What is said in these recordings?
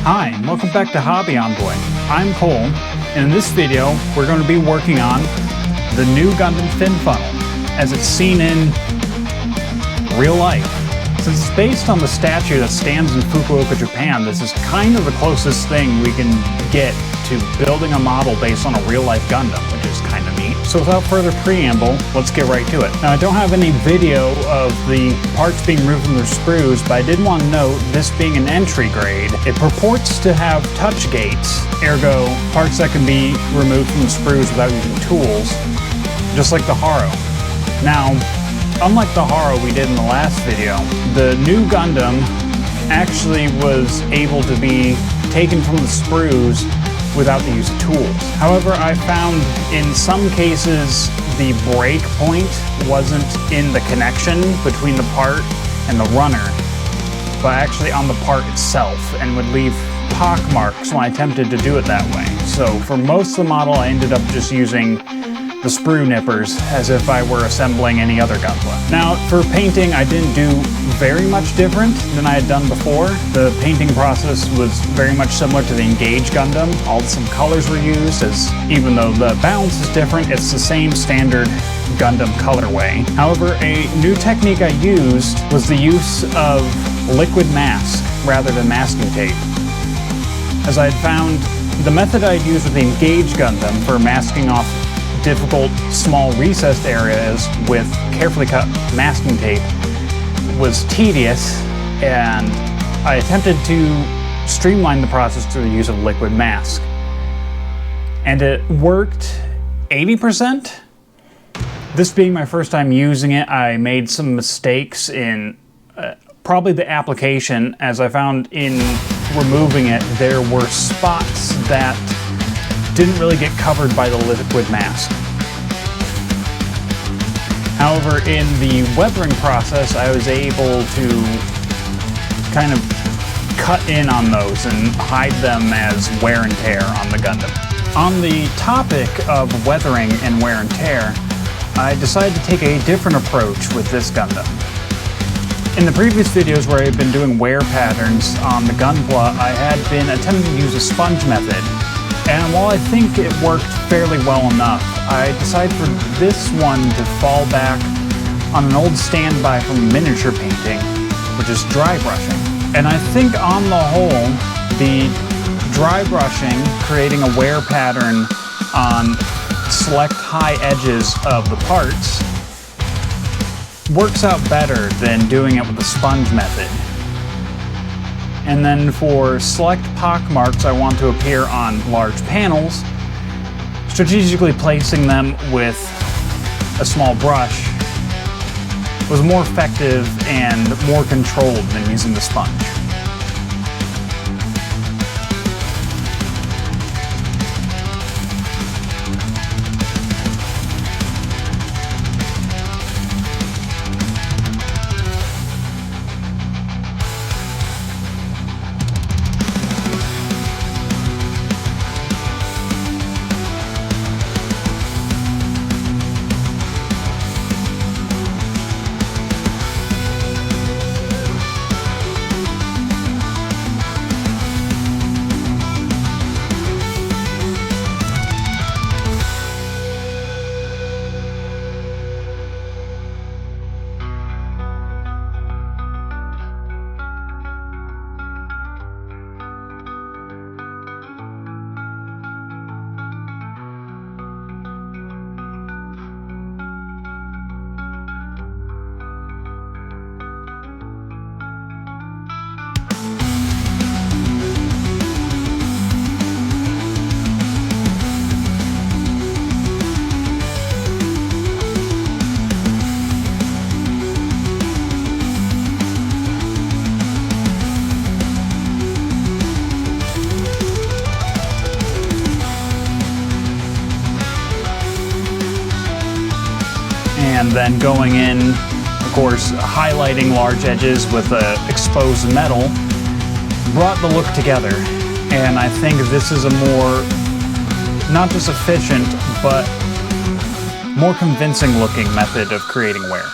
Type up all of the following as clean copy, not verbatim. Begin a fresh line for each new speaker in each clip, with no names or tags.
Hi, and welcome back to Hobby Envoy. I'm Cole, and in this video, we're going to be working on the Nu Gundam fin funnel, as it's seen in real life. Since it's based on the statue that stands in Fukuoka, Japan, this is kind of the closest thing we can get to building a model based on a real-life Gundam, which is kind of neat. So without further preamble, let's get right to it. Now, I don't have any video of the parts being removed from their sprues, but I did want to note, this being an entry grade, it purports to have touch gates, ergo parts that can be removed from the sprues without using tools, just like the Haro. Now, unlike the Haro we did in the last video, the Nu Gundam actually was able to be taken from the sprues without the use of tools. However, I found in some cases the break point wasn't in the connection between the part and the runner, but actually on the part itself, and would leave pock marks when I attempted to do it that way. So for most of the model, I ended up just using the sprue nippers as if I were assembling any other Gunpla. Now, for painting, I didn't do very much different than I had done before. The painting process was very much similar to the Engage Gundam. All the same colors were used, as even though the balance is different, it's the same standard Gundam colorway. However, a new technique I used was the use of liquid mask rather than masking tape. As I had found, the method I'd used with the Engage Gundam for masking off difficult, small recessed areas with carefully cut masking tape was tedious, and I attempted to streamline the process through the use of liquid mask. And it worked 80%. This being my first time using it, I made some mistakes in probably the application, as I found in removing it there were spots that didn't really get covered by the liquid mask. However, in the weathering process, I was able to kind of cut in on those and hide them as wear and tear on the Gundam. On the topic of weathering and wear and tear, I decided to take a different approach with this Gundam. In the previous videos where I had been doing wear patterns on the Gunpla, I had been attempting to use a sponge method. And while I think it worked fairly well enough, I decided for this one to fall back on an old standby from miniature painting, which is dry brushing. And I think on the whole, the dry brushing, creating a wear pattern on select high edges of the parts, works out better than doing it with the sponge method. And then for select pock marks I want to appear on large panels, strategically placing them with a small brush was more effective and more controlled than using the sponge. And then going in, of course, highlighting large edges with exposed metal brought the look together. And I think this is a more, not just efficient, but more convincing looking method of creating wear.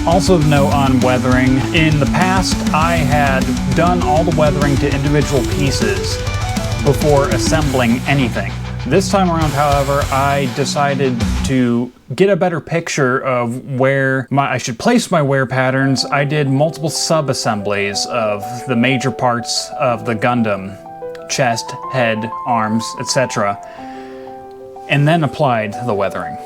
Also of note on weathering, in the past I had done all the weathering to individual pieces before assembling anything. This time around, however, I decided to get a better picture of where I should place my wear patterns. I did multiple sub-assemblies of the major parts of the Gundam, chest, head, arms, etc., and then applied the weathering.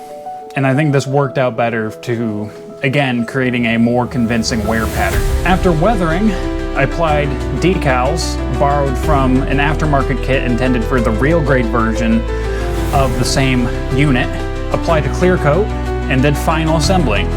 And I think this worked out better to, again, creating a more convincing wear pattern. After weathering, I applied decals borrowed from an aftermarket kit intended for the real grade version of the same unit, applied a clear coat, and did final assembly.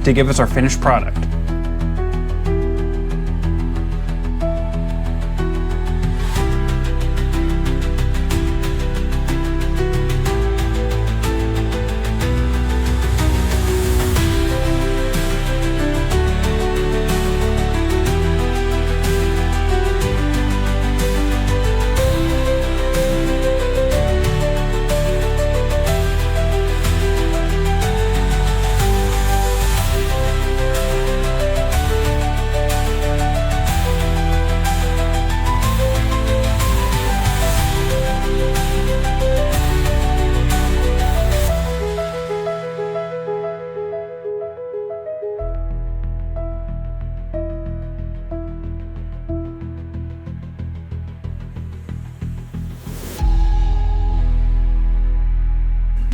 To give us our finished product.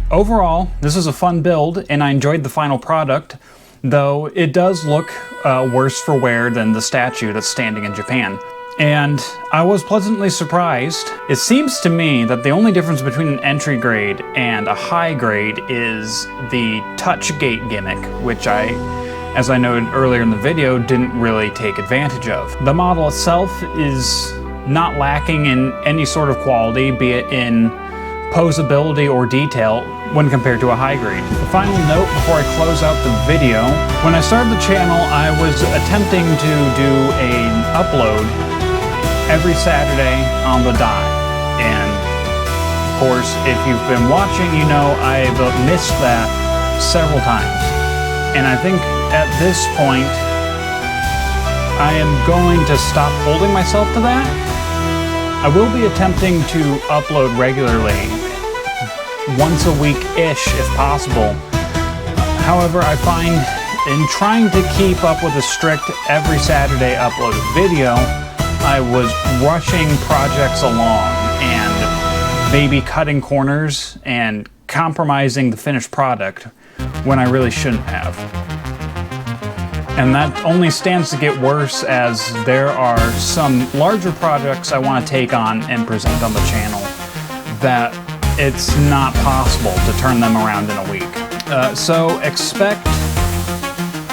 Overall, this is a fun build, and I enjoyed the final product, though it does look worse for wear than the statue that's standing in Japan. And I was pleasantly surprised. It seems to me that the only difference between an entry grade and a high grade is the touch gate gimmick, which I, as I noted earlier in the video, didn't really take advantage of. The model itself is not lacking in any sort of quality, be it in posability or detail, when compared to a high grade. The final note before I close out the video, when I started the channel, I was attempting to do an upload every Saturday on the dot. And of course, if you've been watching, you know I've missed that several times. And I think at this point, I am going to stop holding myself to that. I will be attempting to upload regularly, once a week-ish if possible. However, I find in trying to keep up with a strict every Saturday uploaded video, I was rushing projects along and maybe cutting corners and compromising the finished product when I really shouldn't have. And that only stands to get worse as there are some larger projects I want to take on and present on the channel that it's not possible to turn them around in a week. So expect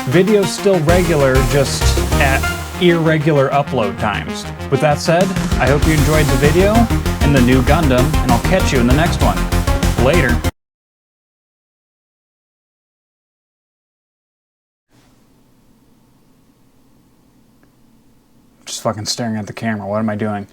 videos still regular, just at irregular upload times. With that said, I hope you enjoyed the video and the Nu Gundam, and I'll catch you in the next one. Later. Just fucking staring at the camera. What am I doing?